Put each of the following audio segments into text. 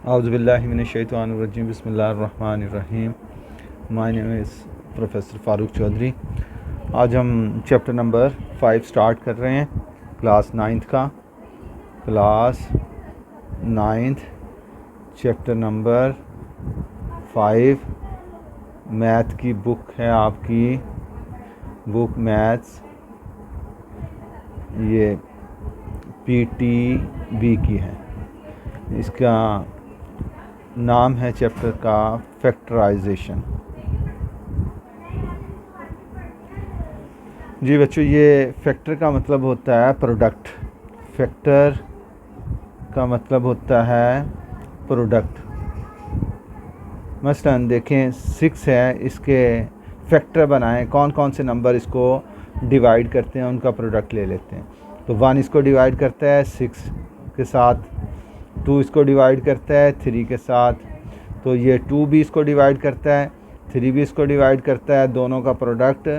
Auzubillahi minash-shaytanir-rajim. Bismillahir-rahmanir-rahim. My name is professor Farooq Chaudhary. आज हम chapter number 5 start कर रहे हैं, क्लास 9th का। Class 9th chapter number 5 math की बुक है आपकी, बुक मैथ्स, ये PTB की है। इसका नाम है चैप्टर का फैक्टराइजेशन। जी बच्चों, ये फैक्टर का मतलब होता है प्रोडक्ट। फैक्टर का मतलब होता है प्रोडक्ट। मसलन देखें 6 है, इसके फैक्टर बनाएं, कौन कौन से नंबर इसको डिवाइड करते हैं उनका प्रोडक्ट ले लेते हैं। तो 1 इसको डिवाइड करता है 6 के साथ, 2 इसको डिवाइड करता है 3 के साथ, तो ये 2 भी इसको डिवाइड करता है, 3 भी इसको डिवाइड करता है, दोनों का प्रोडक्ट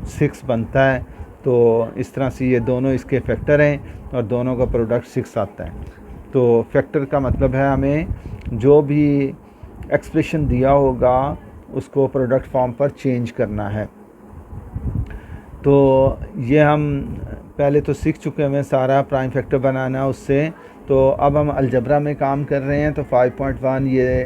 6 बनता है। तो इस तरह से ये दोनों इसके फैक्टर हैं और दोनों का प्रोडक्ट 6 आता है। तो फैक्टर का मतलब है हमें जो भी एक्सप्रेशन दिया होगा उसको प्रोडक्ट फॉर्म पर चेंज करना है। तो ये हम पहले तो सीख चुके हैं सारा प्राइम फैक्टर बनाना उससे। तो अब हम अलजबरा में काम कर रहे हैं। तो 5.1 ये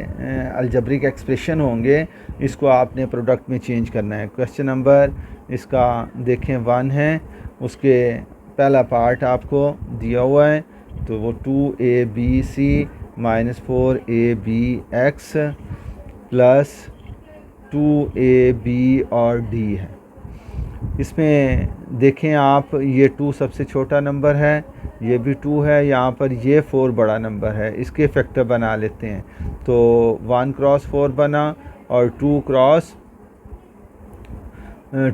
अलजबरिक एक्सप्रेशन होंगे, इसको आपने प्रोडक्ट में चेंज करना है। क्वेश्चन नंबर इसका देखें 1 है, उसके पहला पार्ट आपको दिया हुआ है, तो वो 2abc minus 4abx plus 2ab और d है। इसमें देखें आप, ये 2 सबसे छोटा नंबर है, ये भी 2 है, यहाँ पर ये 4 बड़ा नंबर है। इसके फैक्टर बना लेते हैं। तो 1 क्रॉस 4 बना और 2 क्रॉस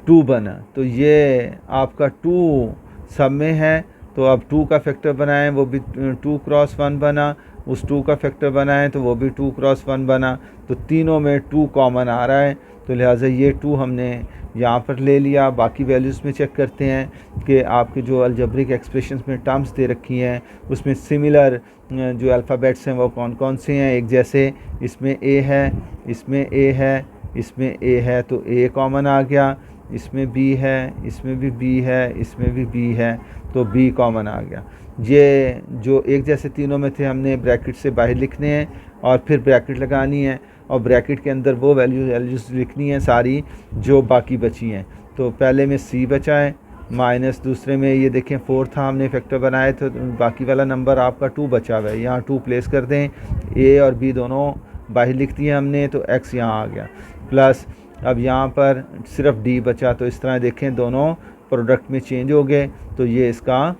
2 बना, तो ये आपका 2 सब में है। तो अब 2 का फैक्टर बनाएं, वो भी 2 क्रॉस 1 बना, उस 2 का फैक्टर बनाएं तो वो भी 2 क्रॉस 1 बना। तो तीनों में 2 कॉमन आ रहा है, तो लिहाजा ये 2 हमने यहाँ पर ले लिया। बाकी वैल्यूज़ में चेक करते हैं कि आपके जो अलजबरिक एक्सप्रेशंस में टर्म्स दे रखी हैं उसमें सिमिलर जो अल्फ़ाबेट्स हैं वो कौन कौन से हैं। एक जैसे इसमें A है, इसमें A है, इसमें A है, तो A कॉमन आ गया। इसमें B है, इसमें भी B है, इसमें भी B है, तो B कॉमन आ गया। ये जो एक जैसे तीनों में थे हमने ब्रैकेट से बाहर लिखने हैं और फिर ब्रैकेट लगानी है और ब्रैकेट के अंदर वो वैल्यूज़ लिखनी है सारी जो बाकी बची हैं। तो पहले में C बचा है माइनस, दूसरे में ये देखें 4 था, हमने फैक्टर बनाए तो बाकी वाला नंबर आपका 2 बचा हुआ है, यहाँ 2 प्लेस कर दें। A और B दोनों बाहर लिख दिए हमने, तो X यहाँ आ गया प्लस अब यहाँ पर सिर्फ D बचा। तो इस तरह देखें दोनों प्रोडक्ट में चेंज हो गए, तो ये इसका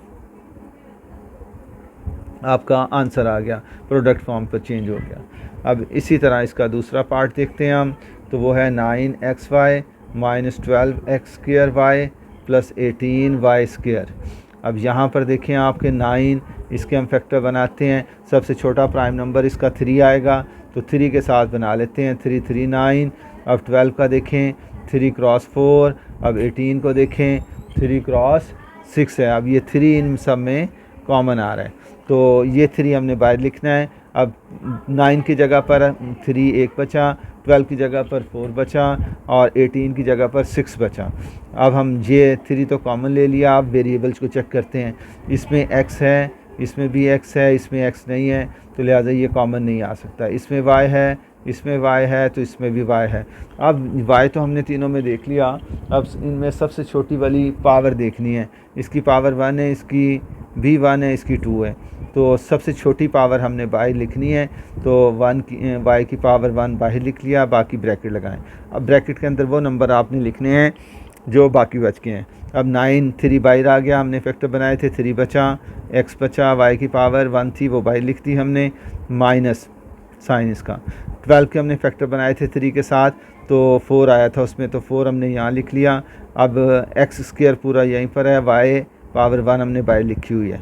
आपका आंसर आ गया, प्रोडक्ट फॉर्म पर चेंज हो गया। अब इसी तरह इसका दूसरा पार्ट देखते हैं हम, तो वो है 9xy minus 12x square y plus 18y square. अब यहाँ पर देखें आपके 9, इसके हम फैक्टर बनाते हैं। सबसे छोटा प्राइम नंबर इसका 3 आएगा, तो 3 के साथ बना लेते हैं, 3 3 9। अब 12 का देखें 3 क्रॉस 4, अब 18 को देखें 3 क्रॉस 6 है। अब ये 3 इन सब में कॉमन आ रहा है, तो ये 3 हमने बाहर लिखना है। अब 9 की जगह पर 3 एक बचा, 12 की जगह पर 4 बचा और 18 की जगह पर 6 बचा। अब हम ये 3 तो कॉमन ले लिया। अब वेरिएबल्स को चेक करते हैं, इसमें x है, इसमें भी x है, इसमें x नहीं है, तो लिहाजा ये कॉमन नहीं आ सकता। इसमें y है, इसमें y है, तो इसमें भी y है। अब y तो हमने तीनों में देख लिया, अब इनमें सबसे छोटी वाली पावर देखनी है। इसकी पावर 1 है, इसकी भी 1 है, इसकी 2 है, तो सबसे छोटी पावर हमने बाहर लिखनी है। तो 1 की y की पावर 1 बाहर लिख लिया, बाकी ब्रैकेट लगाएं। अब ब्रैकेट के अंदर वो नंबर आपने लिखने हैं जो बाकी बच के हैं। अब 9 3 बाहर आ गया, हमने फैक्टर बनाए थे, 3 बचा, x बचा, y की पावर 1 थी वो बाहर लिख दी हमने, माइनस साइन इसका। 12 के हमने फैक्टर बनाए थे 3 के साथ, तो 4 आया था उसमें, तो 4 हमने यहाँ लिख लिया। अब x स्क्वायर पूरा यहीं पर है, y पावर 1 हमने बाहर लिखी हुई है,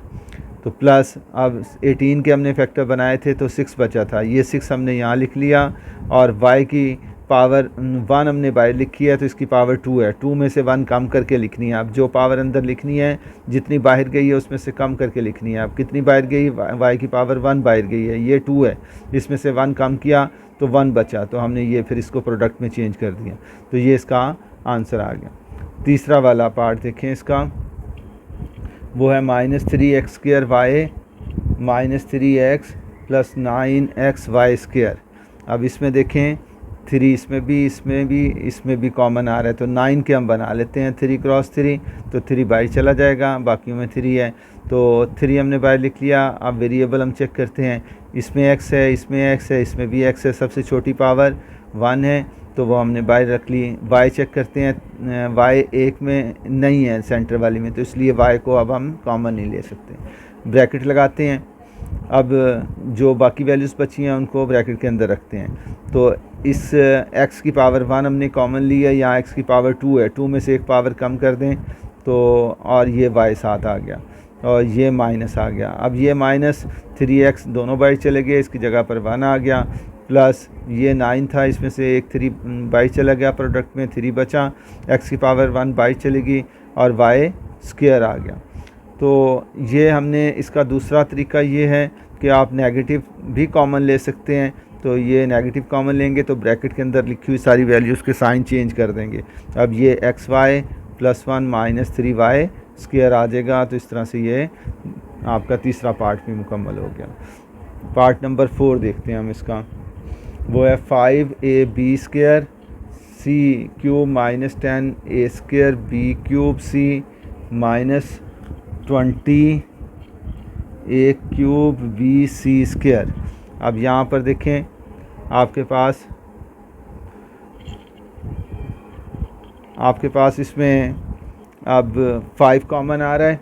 तो प्लस अब 18 के हमने फैक्टर बनाए थे तो 6 बचा था, ये 6 हमने यहाँ लिख लिया और y की पावर 1 हमने बाहर लिखी है तो इसकी पावर 2 है, 2 में से 1 कम करके लिखनी है। अब जो पावर अंदर लिखनी है जितनी बाहर गई है उसमें से कम करके लिखनी है। अब कितनी बाहर गई, y की पावर 1 बाहर गई है, ये 2 है, इसमें से 1 कम किया तो 1 बचा, तो हमने ये फिर इसको प्रोडक्ट में चेंज कर दिया, तो ये इसका आंसर आ गया। तीसरा वाला पार्ट देखें इसका, वो है -3x² y -3x + 9x y²। अब इसमें देखें 3 इसमें भी कॉमन आ रहा है, तो 9 के हम बना लेते हैं 3 × 3, तो 3 बाहर चला जाएगा, बाकियों में 3 है, तो 3 हमने बाहर लिख लिया। अब वेरिएबल हम चेक करते हैं, इसमें x है, इसमें x है, इसमें भी x है, सबसे छोटी पावर 1 है तो वो हमने बाहर रख ली। y चेक करते हैं, y एक में नहीं है सेंटर वाली में, तो इसलिए y को अब हम कॉमन नहीं ले सकते। ब्रैकेट लगाते हैं, अब जो बाकी वैल्यूज़ बची हैं उनको ब्रैकेट के अंदर रखते हैं। तो इस x की पावर 1 हमने कॉमन ली है, यहाँ x की पावर 2 है, 2 में से एक पावर कम कर दें तो, और ये y साथ आ गया और ये माइनस आ गया। अब ये -3x दोनों बाहर चले गए, इसकी जगह पर 1 आ गया, प्लस ये 9 था, इसमें से एक 3 बाहर चला गया, प्रोडक्ट में 3 बचा, x की पावर 1 बाहर चलेगी और y² आ गया। तो ये हमने इसका दूसरा तरीका ये है कि आप नेगेटिव भी कॉमन ले सकते हैं, तो ये नेगेटिव कॉमन लेंगे तो ब्रैकेट के अंदर लिखी हुई सारी वैल्यूज़ के साइन चेंज कर देंगे। अब ये xy + 1 - 3y² आ जाएगा, तो इस तरह से ये आपका तीसरा पार्ट भी मुकम्मल हो गया। पार्ट नंबर 4 देखते हैं हम इसका, वो है 5ab² c³ - 10a² b³ c -20 a³ bc²। अब यहाँ पर देखें आपके पास इसमें अब 5 कॉमन आ रहा है,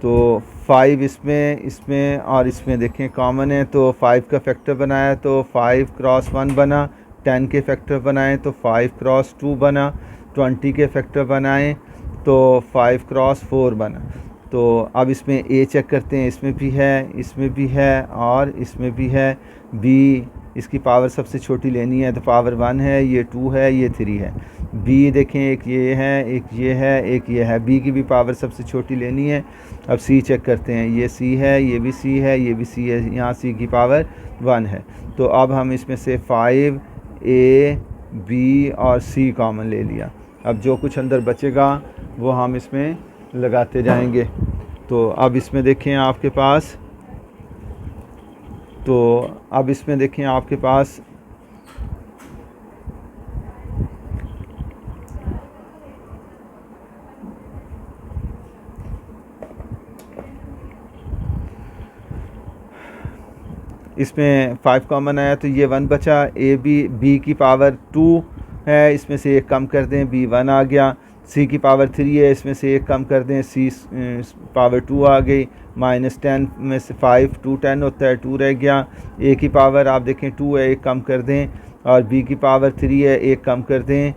तो 5 इसमें और इसमें देखें कॉमन है, तो 5 का फैक्टर बनाया तो 5 × 1 बना, 10 के फैक्टर बनाएं तो 5 × 2 बना, 20 के फैक्टर बनाएं तो 5 × 4 बना। तो अब इसमें a चेक करते हैं, इसमें भी है और इसमें भी है। b इसकी पावर सबसे छोटी लेनी है तो पावर 1 है, ये 2 है, ये 3 है। b देखें, एक ये है, एक ये है, एक ये है, b की भी पावर सबसे छोटी लेनी है। अब c चेक करते हैं, ये c है, ये भी c है, ये भी c है, यहाँ c की पावर 1 है। तो अब हम इसमें से 5 a b और c कॉमन ले लिया। अब जो कुछ अंदर बचेगा वो हम इसमें लगाते जाएंगे। तो अब इसमें देखें आपके पास, इसमें 5 कॉमन आया तो ये 1 बचा। b की पावर 2 है, इसमें से एक कम कर दें, b 1 आ गया। c की पावर 3 है, इसमें से एक कम कर दें, c पावर 2 आ गई। -10 में से 5 2 10 होता है, 2 रह गया। a की पावर आप देखें 2 है, एक कम कर दें, और b की पावर 3 है, एक कम कर दें,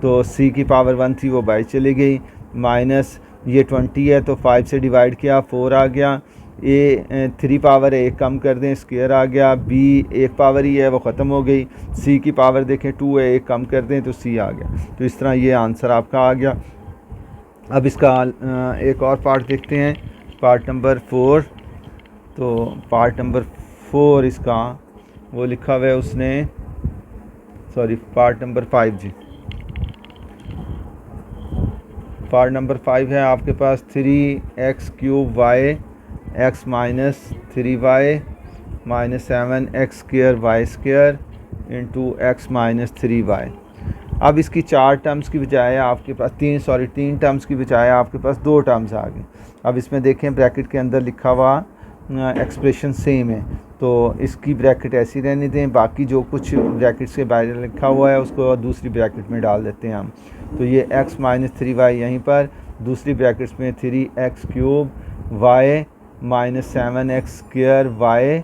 तो c की पावर 1 थी वो बाहर चली गई। माइनस ये 20 है तो 5 से डिवाइड किया, 4 आ गया। a 3 पावर है, एक कम कर दें, स्क्वायर आ गया। b एक पावर ही है, वो ख़त्म हो गई। c की पावर देखें 2 है, एक कम कर दें तो c आ गया। तो इस तरह ये आंसर आपका आ गया। अब इसका एक और पार्ट देखते हैं, पार्ट नंबर 4। तो पार्ट नंबर 4 इसका वो लिखा हुआ है उसने, सॉरी पार्ट नंबर 5 जी। पार्ट नंबर 5 है आपके पास 3x³ y x - 3y - 7x² y² into x - 3y। अब इसकी 4 टर्म्स की बजाय आपके पास 3 टर्म्स की बजाय आपके पास 2 टर्म्स आ गए। अब इसमें देखें ब्रैकेट के अंदर लिखा हुआ एक्सप्रेशन सेम है, तो इसकी ब्रैकेट ऐसी रहने दें, बाकी जो कुछ ब्रैकेट से बाहर लिखा हुआ है उसको दूसरी ब्रैकेट में डाल देते हैं हम। तो ये x - 3y यहीं पर, दूसरी ब्रैकेट्स में 3x³ y - 7x² y²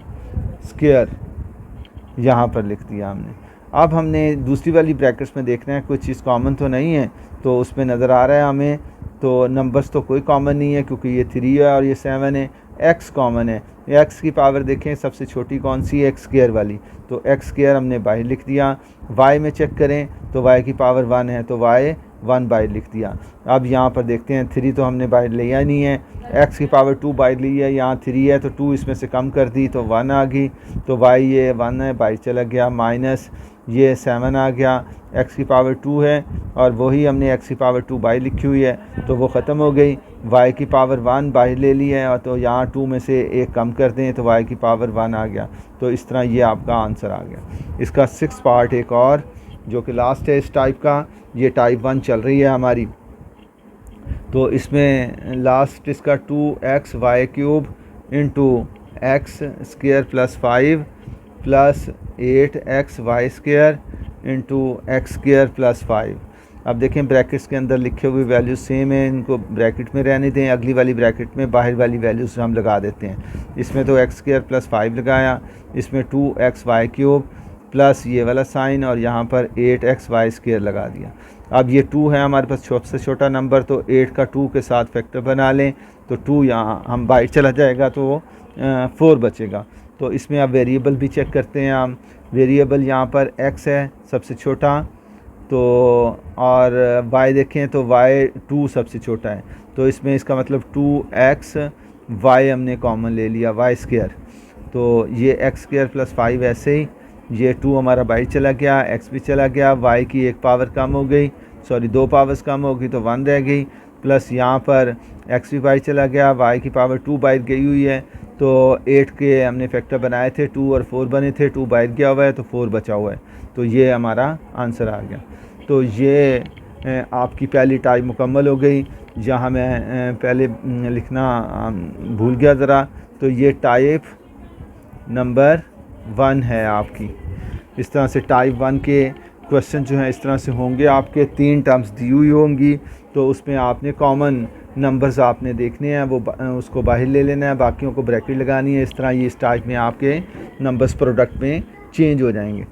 यहाँ पर लिख दिया हमने। अब हमने दूसरी वाली ब्रैकेट्स में देखना है कोई चीज़ कॉमन तो नहीं है, तो उसमें नज़र आ रहा है हमें, तो नंबर्स तो कोई कॉमन नहीं है क्योंकि ये 3 है और ये 7 है। x कॉमन है एक्स की पावर देखें सबसे छोटी कौन सी है, एक्स स्क्वायर वाली, तो एक्स स्क्वायर हमने बाहर लिख दिया। वाई में चेक करें तो वाई की पावर 1 है तो वाई 1 बाहर लिख दिया। अब यहाँ पर देखते हैं 3 तो हमने बाहर लिया नहीं है, एक्स की पावर 2 बाहर ली है, यहाँ 3 है तो 2 इसमें से कम कर दी तो 1 आ गई, तो वाई ये 1 है बाहर चला गया, माइनस ये 7 आ गया, एक्स की पावर 2 है और वही हमने एक्स की पावर 2 बाहर लिखी हुई है तो वो ख़त्म हो गई। वाई की पावर 1 बाहर ले ली है और तो यहाँ 2 में से एक कम कर दें तो वाई की पावर 1 आ गया। तो इस तरह ये आपका आंसर आ गया। इसका 6 पार्ट एक और जो कि लास्ट है इस टाइप का, ये टाइप 1 चल रही है हमारी, तो इसमें लास्ट इसका 2x y cube into x square plus 5 plus 8x y square into x square plus 5। अब देखें ब्रैकेट्स के अंदर लिखे हुए वैल्यूज सेम है, इनको ब्रैकेट में रहने दें, अगली वाली ब्रैकेट में बाहर वाली वैल्यूज हम लगा देते हैं। इसमें तो एक्स स्क्वायर प्लस 5 लगाया, इसमें 2x वाई क्यूब प्लस ये वाला साइन और यहाँ पर 8x वाई स्क्वायर लगा दिया। अब ये 2 है हमारे पास सबसे छोटा नंबर, तो 8 का 2 के साथ फैक्टर बना लें तो 2 यहाँ हम बाहर चला जाएगा तो 4 बचेगा। तो इसमें अब वेरिएबल भी चेक करते हैं हम। वेरिएबल यहाँ पर x है सबसे छोटा, तो और y देखें तो y 2 सबसे छोटा है, तो इसमें इसका मतलब 2x y हमने कॉमन ले लिया y स्क्वायर, तो ये x स्क्वायर प्लस 5 ऐसे ही, ये 2 हमारा बाहर चला गया, x भी चला गया, y की एक पावर कम हो गई, सॉरी 2 पावर्स कम हो गई तो 1 रह गई, प्लस यहाँ पर x भी बाहर चला गया, y की पावर 2 बाहर गई हुई है, तो 8 के हमने फैक्टर बनाए थे, 2 और 4 बने थे, 2 बाहर गया हुआ है तो 4 बचा हुआ है, तो ये हमारा आंसर आ गया। तो ये आपकी पहली टाइप मुकम्मल हो गई, जहाँ मैं पहले लिखना भूल गया ज़रा, तो ये टाइप नंबर 1 है आपकी। इस तरह से टाइप 1 के क्वेश्चन जो हैं इस तरह से होंगे, आपके 3 टर्म्स दी हुई होंगी, तो उसमें आपने कॉमन नंबर्स आपने देखने हैं, वो उसको बाहर ले लेना है, बाकियों को ब्रैकेट लगानी है। इस तरह ये इस टाइप में आपके नंबर्स प्रोडक्ट में चेंज हो जाएंगे।